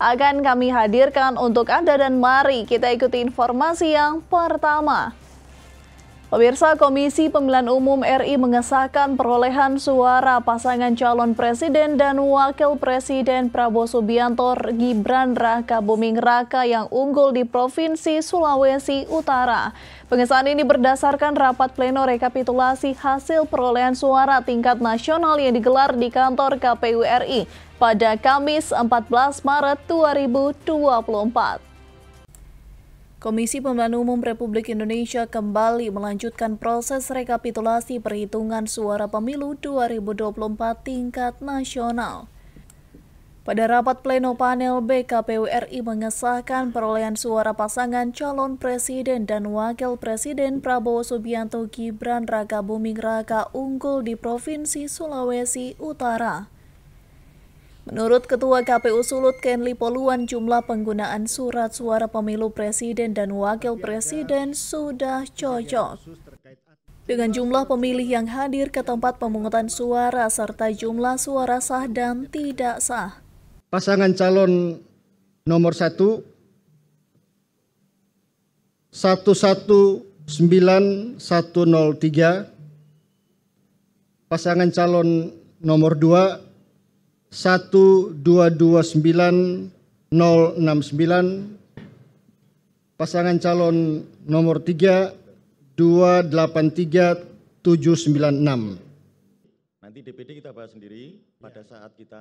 akan kami hadirkan untuk Anda dan mari kita ikuti informasi yang pertama. Pemirsa, Komisi Pemilihan Umum RI mengesahkan perolehan suara pasangan calon presiden dan wakil presiden Prabowo Subianto Gibran Rakabuming Raka yang unggul di Provinsi Sulawesi Utara. Pengesahan ini berdasarkan rapat pleno rekapitulasi hasil perolehan suara tingkat nasional yang digelar di kantor KPU RI pada Kamis 14 Maret 2024. Komisi Pemilihan Umum Republik Indonesia kembali melanjutkan proses rekapitulasi perhitungan suara pemilu 2024 tingkat nasional. Pada rapat pleno panel B, KPU RI mengesahkan perolehan suara pasangan calon presiden dan wakil presiden Prabowo Subianto Gibran Rakabuming Raka unggul di Provinsi Sulawesi Utara. Menurut Ketua KPU Sulut Kenli Poluan, jumlah penggunaan surat suara pemilu presiden dan wakil presiden sudah cocok dengan jumlah pemilih yang hadir ke tempat pemungutan suara serta jumlah suara sah dan tidak sah. Pasangan calon nomor 1 119103, pasangan calon nomor 2 1229069, pasangan calon nomor 3 283796. Nanti DPD kita bahas sendiri pada saat kita